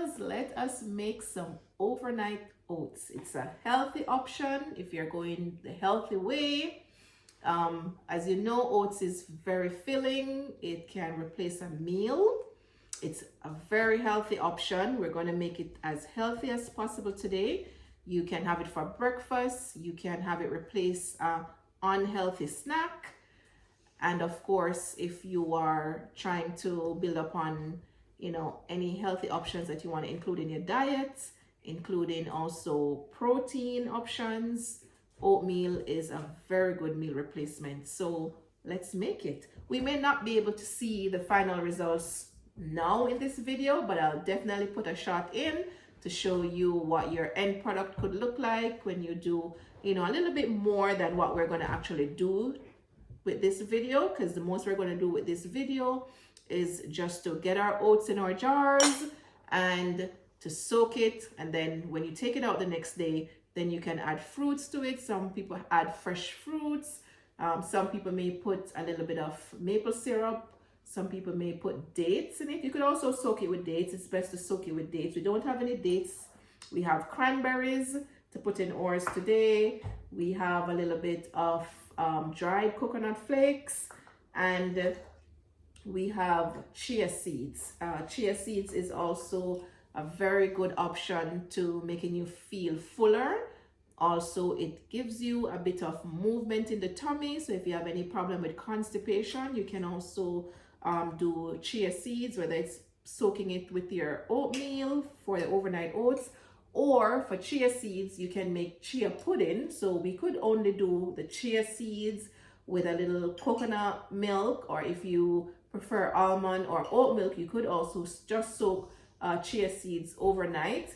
royals, let us make some overnight oats. It's a healthy option if you're going the healthy way. As you know, oats is very filling. It can replace a meal. It's a very healthy option. We're going to make it as healthy as possible today. You can have it for breakfast. You can have it replace an unhealthy snack. And of course, if you are trying to build upon, any healthy options that you want to include in your diet, including also protein options, oatmeal is a very good meal replacement. So let's make it. We may not be able to see the final results now in this video, but I'll definitely put a shot in to show you what your end product could look like when you do, a little bit more than what we're going to actually do with this video, because the most we're going to do with this video is just to get our oats in our jars and to soak it, and then when you take it out the next day, then you can add fruits to it. Some people add fresh fruits. Some people may put a little bit of maple syrup. Some people may put dates in it. You could also soak it with dates. It's best to soak it with dates. We don't have any dates. We have cranberries to put in ours today. We have a little bit of dried coconut flakes, and we have chia seeds. Chia seeds is also a very good option to making you feel fuller. Also, it gives you a bit of movement in the tummy. So if you have any problem with constipation, you can also do chia seeds, whether it's soaking it with your oatmeal for the overnight oats, or for chia seeds, you can make chia pudding. So we could only do the chia seeds with a little coconut milk, or if you prefer almond or oat milk, you could also just soak chia seeds overnight.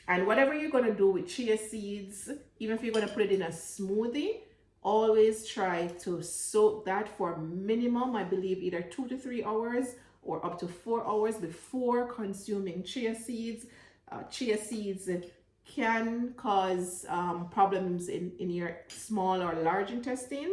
And whatever you're going to do with chia seeds, even if you're going to put it in a smoothie, always try to soak that for minimum, I believe, either 2 to 3 hours or up to 4 hours before consuming chia seeds. Chia seeds can cause problems in your small or large intestine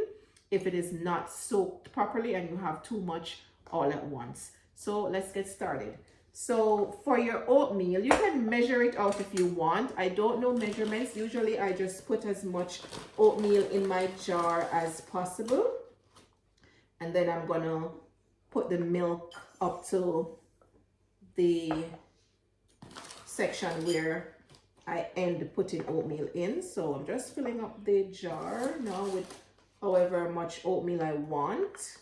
if it is not soaked properly and you have too much all at once. So let's get started. So for your oatmeal, you can measure it out if you want. I don't know measurements. Usually I just put as much oatmeal in my jar as possible. And then I'm gonna put the milk up to the section where I end putting oatmeal in. So I'm just filling up the jar now with however much oatmeal I want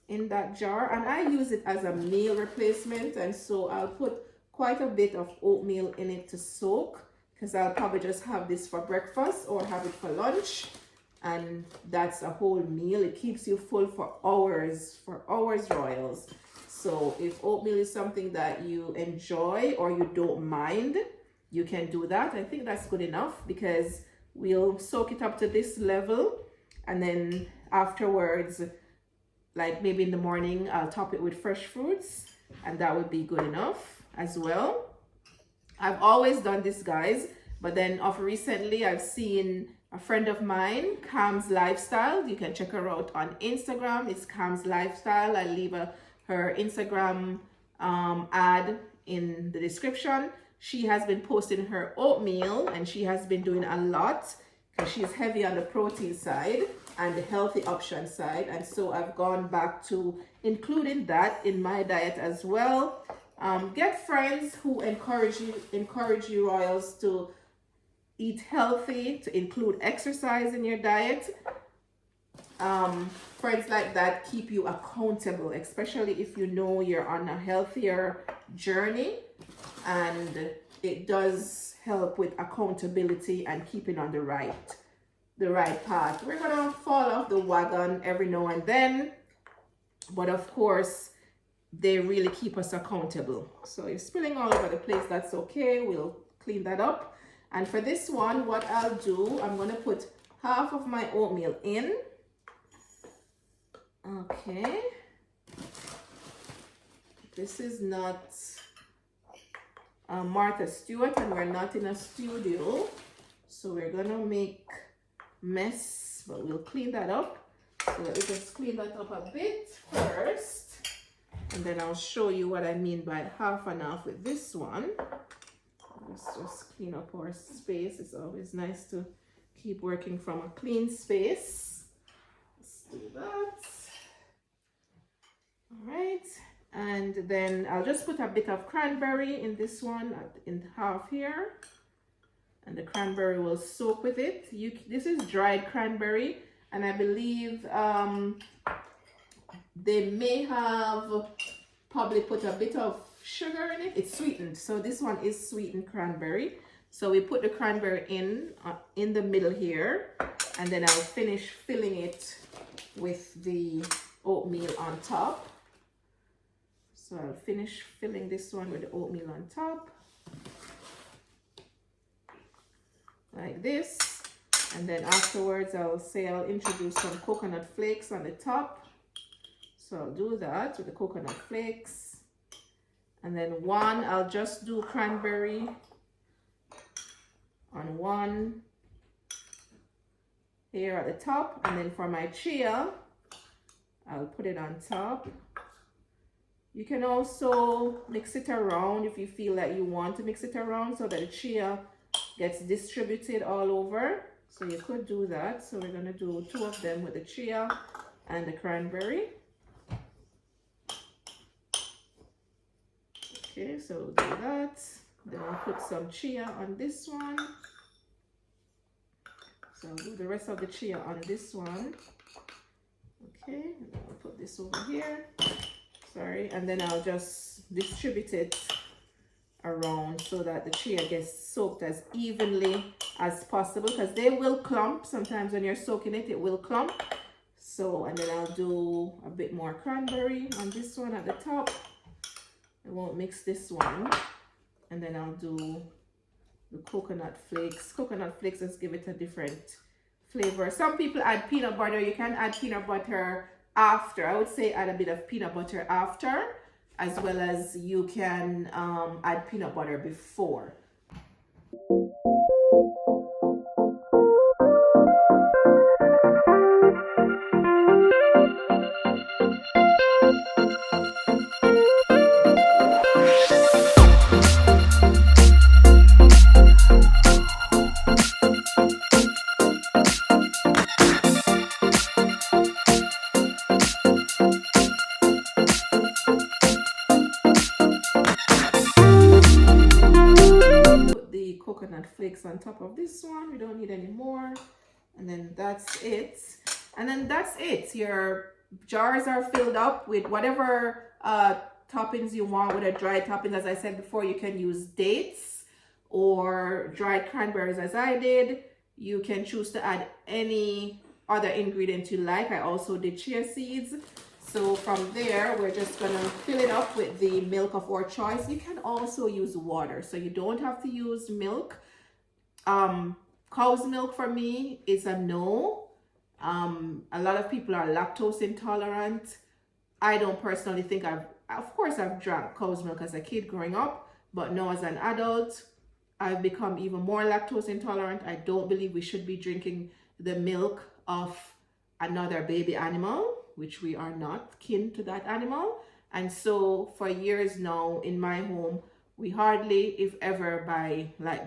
in that jar, and I use it as a meal replacement, and so I'll put quite a bit of oatmeal in it to soak, because I'll probably just have this for breakfast or have it for lunch, and that's a whole meal. It keeps you full for hours royals. So if oatmeal is something that you enjoy or you don't mind, you can do that. I think that's good enough, because we'll soak it up to this level, and then afterwards, like maybe in the morning, I'll top it with fresh fruits, and that would be good enough as well. I've always done this, guys, but then of recently I've seen a friend of mine, Cam's Lifestyle. You can check her out on Instagram. It's Cam's Lifestyle. I'll leave her Instagram ad in the description. She has been posting her oatmeal, and she has been doing a lot because she's heavy on the protein side and the healthy option side, and so I've gone back to including that in my diet as well. Get friends who encourage you royals to eat healthy, to include exercise in your diet. Friends like that keep you accountable, especially if you know you're on a healthier journey, and it does help with accountability and keeping on the right path. We're gonna fall off the wagon every now and then, but of course they really keep us accountable. So you're spilling all over the place, that's okay, we'll clean that up. And for this one, what I'll do, I'm gonna put half of my oatmeal in. Okay, this is not Martha Stewart, and we're not in a studio, so we're gonna make mess, but we'll clean that up. So let me just clean that up a bit first. And then I'll show you what I mean by half and half with this one. Let's just clean up our space. It's always nice to keep working from a clean space. Let's do that. All right. And then I'll just put a bit of cranberry in this one in half here. And the cranberry will soak with it. This is dried cranberry. And I believe they may have probably put a bit of sugar in it. It's sweetened, so this one is sweetened cranberry. So we put the cranberry in the middle here, and then I'll finish filling it with the oatmeal on top. So I'll finish filling this one with the oatmeal on top like this, and then afterwards I'll introduce some coconut flakes on the top. So I'll do that with the coconut flakes. And then I'll just do cranberry on one here at the top. And then for my chia, I'll put it on top. You can also mix it around if you feel that you want to mix it around so that the chia gets distributed all over. So you could do that. So we're gonna do 2 of them with the chia and the cranberry. Okay, so we'll do that. Then I'll put some chia on this one. So I'll do the rest of the chia on this one. Okay, and then I'll put this over here. Sorry, and then I'll just distribute it around so that the chia gets soaked as evenly as possible, because they will clump. Sometimes when you're soaking it, it will clump. So, and then I'll do a bit more cranberry on this one at the top. I won't mix this one. And then I'll do the coconut flakes. Coconut flakes just give it a different flavor. Some people add peanut butter. You can add peanut butter after. I would say add a bit of peanut butter after, as well as you can add peanut butter before. Coconut flakes on top of this one. We don't need any more. And then that's it. And then that's it. Your jars are filled up with whatever toppings you want. With a dried topping, as I said before, you can use dates or dried cranberries as I did. You can choose to add any other ingredient you like. I also did chia seeds. So from there, we're just gonna fill it up with the milk of our choice. You can also use water, so you don't have to use milk. Cow's milk for me is a no. A lot of people are lactose intolerant. I don't personally think of course I've drank cow's milk as a kid growing up, but now as an adult, I've become even more lactose intolerant. I don't believe we should be drinking the milk of another baby animal, which we are not kin to that animal. And so for years now in my home, we hardly, if ever, buy like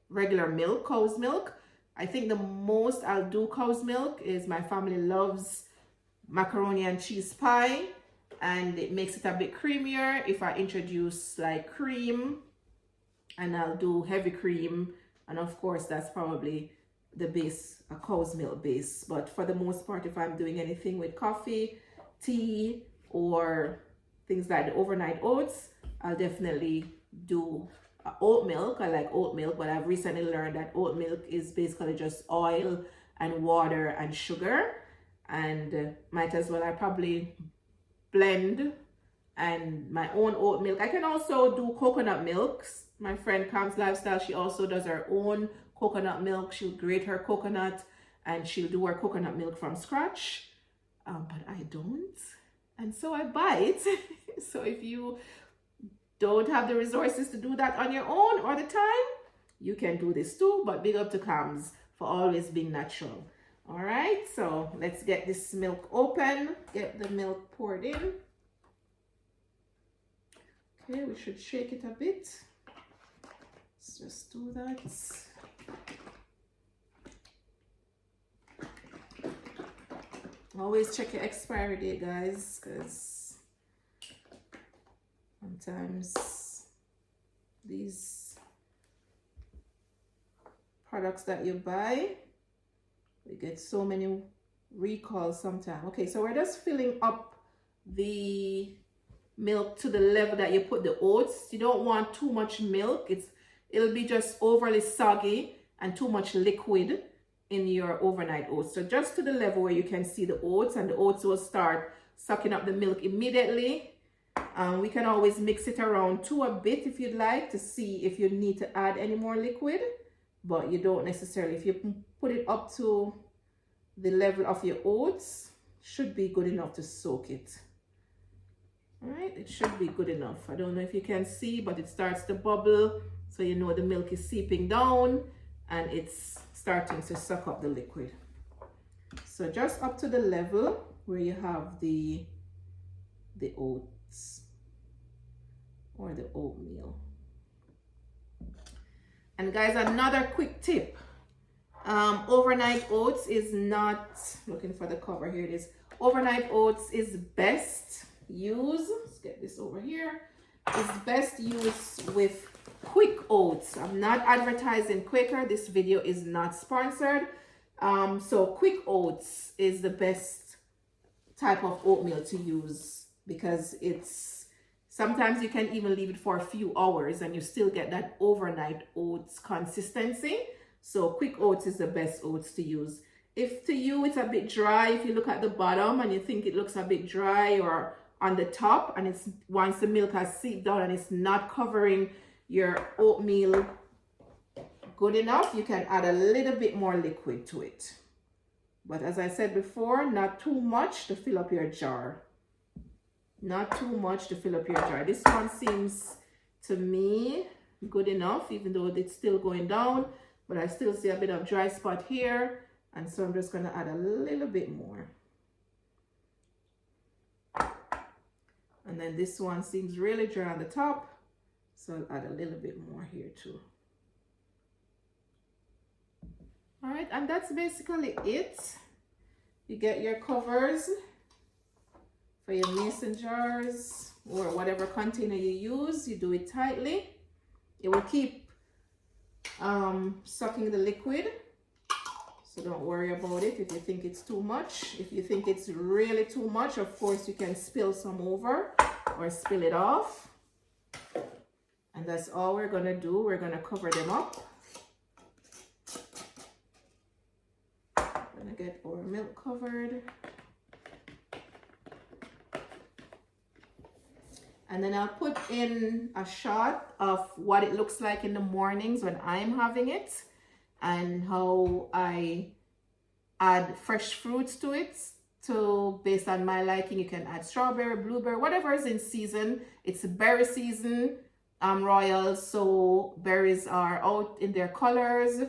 regular milk, cow's milk. I think the most I'll do cow's milk is my family loves macaroni and cheese pie, and it makes it a bit creamier if I introduce like cream, and I'll do heavy cream. And of course, that's probably the base, a cow's milk base. But for the most part, if I'm doing anything with coffee, tea, or things like the overnight oats, I'll definitely do oat milk. I like oat milk, but I've recently learned that oat milk is basically just oil and water and sugar, and might as well I probably blend and my own oat milk. I can also do coconut milks. My friend Cam's Lifestyle, she also does her own coconut milk. She'll grate her coconut and she'll do her coconut milk from scratch, but I don't, and so I buy it. So if you don't have the resources to do that on your own or the time, you can do this too. But big up to Cam's for always being natural. All right, so let's get this milk open, get the milk poured in. Okay, we should shake it a bit. Let's just do that. Always check your expiry date, guys, because sometimes these products that you buy, we get so many recalls sometimes. Okay, so we're just filling up the milk to the level that you put the oats. You don't want too much milk. It'll be just overly soggy and too much liquid in your overnight oats. So just to the level where you can see the oats, and the oats will start sucking up the milk immediately. We can always mix it around too a bit if you'd like, to see if you need to add any more liquid, but you don't necessarily. If you put it up to the level of your oats, should be good enough to soak it. All right, it should be good enough. I don't know if you can see, but it starts to bubble, so you know the milk is seeping down and it's starting to suck up the liquid. So just up to the level where you have the oats or the oatmeal. And guys, another quick tip. Overnight oats is not, looking for the cover, here it is. Overnight oats is best used, let's get this over here, is best used with quick oats. I'm not advertising Quaker. This video is not sponsored. So quick oats is the best type of oatmeal to use, because sometimes you can even leave it for a few hours and you still get that overnight oats consistency. So quick oats is the best oats to use. If to you it's a bit dry, if you look at the bottom and you think it looks a bit dry, or on the top, and it's once the milk has seeped down and it's not covering your oatmeal good enough, you can add a little bit more liquid to it. But as I said before, not too much to fill up your jar. Not too much to fill up your jar. This one seems to me good enough, even though it's still going down, but I still see a bit of dry spot here, and so I'm just going to add a little bit more. And then this one seems really dry on the top, so I'll add a little bit more here too. All right, and that's basically it. You get your covers for your mason jars or whatever container you use. You do it tightly. It will keep sucking the liquid, so don't worry about it if you think it's too much. If you think it's really too much, of course you can spill some over or spill it off. And that's all we're gonna do. We're gonna cover them up. Gonna get our milk covered. And then I'll put in a shot of what it looks like in the mornings when I'm having it, and how I add fresh fruits to it. So based on my liking, you can add strawberry, blueberry, whatever is in season. It's berry season, royals, so berries are out in their colors.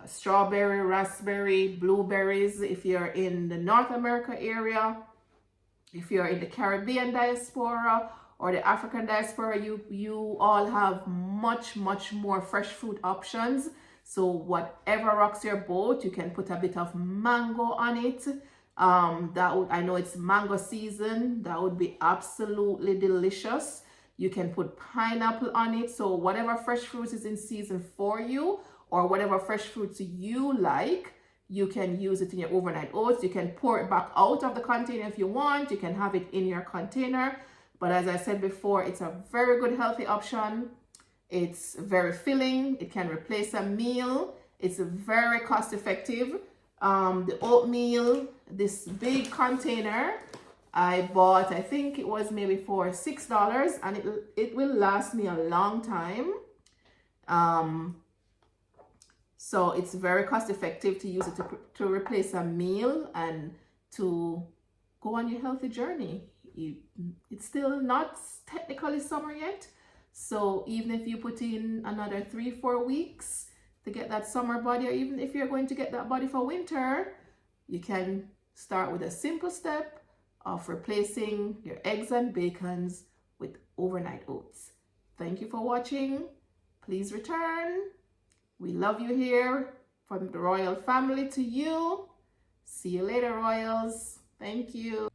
Strawberry, raspberry, blueberries if you're in the North America area. If you're in the Caribbean diaspora or the African diaspora, you all have much more fresh fruit options. So whatever rocks your boat, you can put a bit of mango on it. I know it's mango season. That would be absolutely delicious. You can put pineapple on it. So whatever fresh fruit is in season for you, or whatever fresh fruits you like, you can use it in your overnight oats. You can pour it back out of the container if you want. You can have it in your container. But as I said before, it's a very good healthy option. It's very filling. It can replace a meal. It's very cost effective. The oatmeal, this big container, I bought, I think it was maybe for $6, and it will last me a long time. So it's very cost effective to use it to replace a meal and to go on your healthy journey. It's still not technically summer yet. So even if you put in another 3-4 weeks to get that summer body, or even if you're going to get that body for winter, you can start with a simple step of replacing your eggs and bacons with overnight oats. Thank you for watching. Please return. We love you here, from the royal family to you. See you later, royals. Thank you.